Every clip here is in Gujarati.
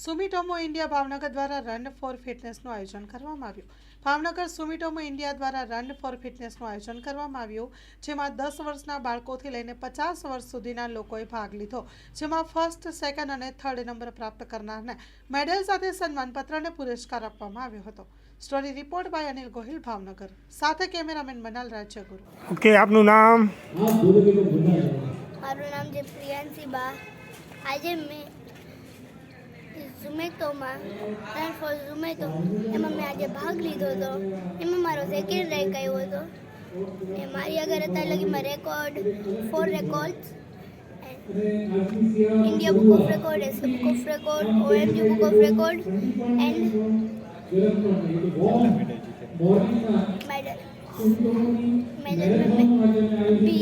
સુમિટોમો ઇન્ડિયા ભાવનગર દ્વારા રન ફોર ફિટનેસનું આયોજન કરવામાં આવ્યું. ભાવનગર સુમિટોમો ઇન્ડિયા દ્વારા રન ફોર ફિટનેસનું આયોજન કરવામાં આવ્યું, જેમાં 10 વર્ષના બાળકોથી લઈને 50 વર્ષ સુધીના લોકોએ ભાગ લીધો, જેમાં ફર્સ્ટ, સેકન્ડ અને થર્ડ નંબર પ્રાપ્ત કરનારને મેડલ સાથે સન્માનપત્ર અને પુરસ્કાર આપવામાં આવ્યો હતો. Story report by Anil Gohil, Bhavnagar. સાથે કેમેરામેન મનાલ રાજ્યગુરુ. ઓકે, આપનું નામ? મારું નામ છે પ્રિયાંશી બા. આજે મેં ઝોમેટોમાં રન ફોર ઝોમેટો એમાં મેં આજે ભાગ લીધો હતો. એમાં મારો સેકન્ડ રેન્ક આવ્યો હતો. એ મારી આગળ અત્યારે લગીમાં record 4 records India book of record, S book of record, OMG book of record and medal में भी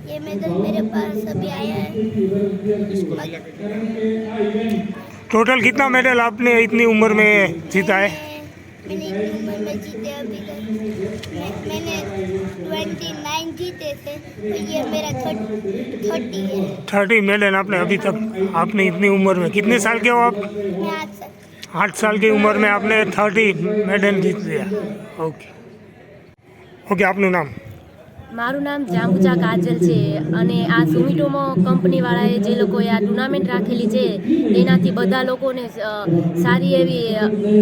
ये मेडल मेरे पास अभी आया है. टोटल कितना मेडल आपने इतनी उम्र में जीता है? मैंने इतनी उम्र में जीते अभी तक मैंने 29 जीते थे, तो ये मेरा 30 है. 30 मेडल आपने अभी तक, आपने इतनी उम्र में, कितने साल के हो आप? मैं 8 साल की उम्र में आपने 30 मेडल जीत लिया. ओके ओके, आपનું નામ? મારું નામ જાંબુચા કાજલ છે અને આ સુમિટોમો કંપનીવાળાએ જે લોકોએ આ ટુર્નામેન્ટ રાખેલી છે એનાથી બધા લોકોને સારી એવી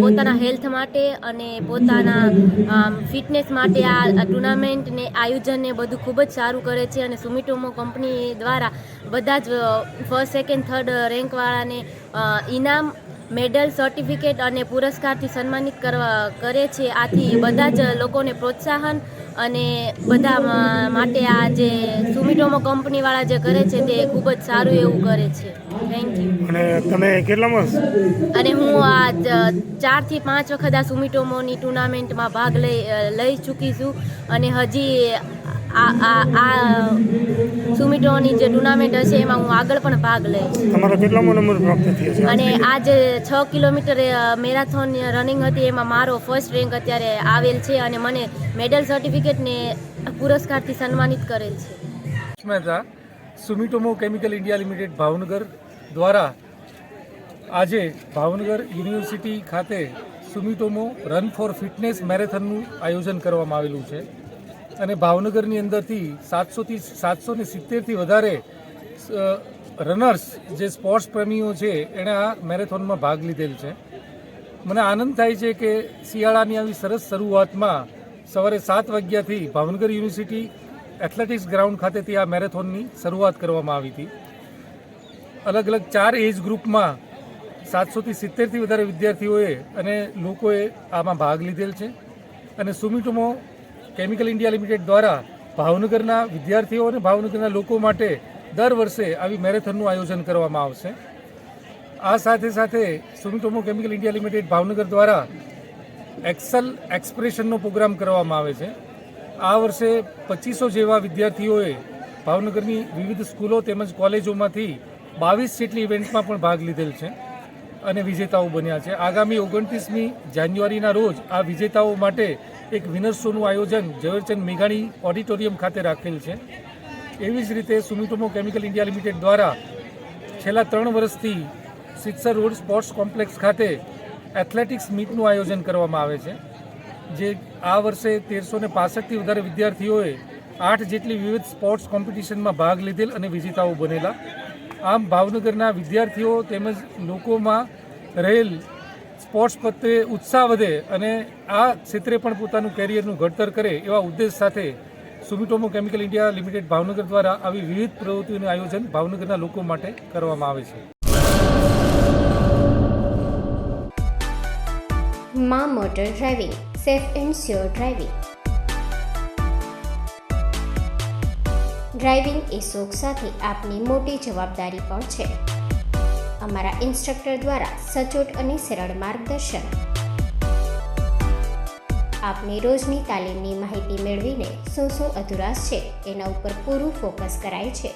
પોતાના હેલ્થ માટે અને પોતાના ફિટનેસ માટે આ ટુર્નામેન્ટને આયોજનને બધું ખૂબ જ સારું કરે છે. અને સુમિટોમો કંપની દ્વારા બધા જ ફર્સ્ટ, સેકન્ડ, થર્ડ રેન્કવાળાને ઇનામ, મેડલ, સર્ટિફિકેટ અને પુરસ્કારથી સન્માનિત કરે છે. આથી બધા જ લોકોને પ્રોત્સાહન અને બધા માટે આ જે સુમિટોમો કંપનીવાળા જે કરે છે તે ખૂબ જ સારું એવું કરે છે. Thank you. અને તમે કેટલામાં? અને હું આ 4 થી 5 વખત આ સુમિટોમોની ટુર્નામેન્ટમાં ભાગ લઈ ચૂકી છું અને હજી આ સુમિટોની જે ટુર્નામેન્ટ હશે એમાં હું આગળ પણ ભાગ લઈશ. તમારો કેટલામો નંબર પ્રાપ્ત થયો છે? અને આ જે 6 કિલોમીટર મેરાથોન રનિંગ હતી એમાં મારો ફર્સ્ટ રેન્ક અત્યારે આવેલ છે અને મને મેડલ, સર્ટિફિકેટ ને પુરસ્કારથી સન્માનિત કરેલ છે. સુમિટોમો કેમિકલ ઇન્ડિયા લિમિટેડ ભાવનગર દ્વારા આજે ભાવનગર યુનિવર્સિટી ખાતે સુમિટોમો રન ફોર ફિટનેસ મેરેથોનનું આયોજન કરવામાં આવેલું છે અને ભાવનગરની અંદરથી 770થી વધારે રનર્સ જે સ્પોર્ટ્સ પ્રેમીઓ છે એણે આ મેરેથોનમાં ભાગ લીધેલ છે. મને આનંદ થાય છે કે શિયાળાની આવી સરસ શરૂઆતમાં સવારે 7 વાગ્યાથી ભાવનગર યુનિવર્સિટી એથ્લેટિક્સ ગ્રાઉન્ડ ખાતેથી આ મેરેથોનની શરૂઆત કરવામાં આવી હતી. અલગ અલગ 4 એજ ગ્રુપમાં 770થી વધારે વિદ્યાર્થીઓએ અને લોકોએ આમાં ભાગ લીધેલ છે. અને સુમિટોમો કેમિકલ ઇન્ડિયા લિમિટેડ દ્વારા ભાવનગરના વિદ્યાર્થીઓ અને ભાવનગરના લોકો માટે દર વર્ષે આવી મેરેથોનનું આયોજન કરવામાં આવશે. આ સાથે સાથે સુમિટોમો કેમિકલ ઇન્ડિયા લિમિટેડ ભાવનગર દ્વારા એક્સેલ એક્સપ્રેશનનો પ્રોગ્રામ કરવામાં આવે છે. આ વર્ષે 2500 જેવા વિદ્યાર્થીઓએ ભાવનગરની વિવિધ સ્કૂલો તેમજ કોલેજોમાંથી 22 જેટલી ઇવેન્ટમાં પણ ભાગ લીધેલ છે અને વિજેતાઓ બન્યા છે. આગામી 29મી જાન્યુઆરીના રોજ આ વિજેતાઓ માટે એક વિનર શોનું આયોજન ઝવેરચંદ મેઘાણી ઓડિટોરિયમ ખાતે રાખેલ છે. એવી જ રીતે સુમિટોમો કેમિકલ ઇન્ડિયા લિમિટેડ દ્વારા છેલ્લા 3 વર્ષથી સિત્સર રોડ સ્પોર્ટ્સ કોમ્પ્લેક્સ ખાતે એથ્લેટિક્સ મીટનું આયોજન કરવામાં આવે છે, જે આ વર્ષે 1365થી વધારે વિદ્યાર્થીઓએ 8 જેટલી વિવિધ સ્પોર્ટ્સ કોમ્પિટિશનમાં ભાગ લીધેલ અને વિજેતાઓ બનેલા. આમ ભાવનગરના વિદ્યાર્થીઓ તેમજ લોકોમાં રહેલ સ્પોર્ટ્સ પ્રત્યે ઉત્સાહ વધે અને આ ક્ષેત્રે પણ પોતાનું કેરિયરનું ઘડતર કરે એવા ઉદ્દેશ સાથે સુમિટોમો કેમિકલ ઇન્ડિયા લિમિટેડ ભાવનગર દ્વારા આવી વિવિધ પ્રવૃત્તિઓનું આયોજન ભાવનગરના લોકો માટે કરવામાં આવે છે. માં motor driving, safe and sure driving. Driving એ શોખ સાથે આપની મોટી જવાબદારી પણ છે. અમારા ઇન્સ્ટ્રક્ટર દ્વારા સચોટ અને સરળ માર્ગદર્શન. આપની રોજની તાલીમની માહિતી મેળવીને શું અધુરાશ છે એના ઉપર પૂરું ફોકસ કરાય છે.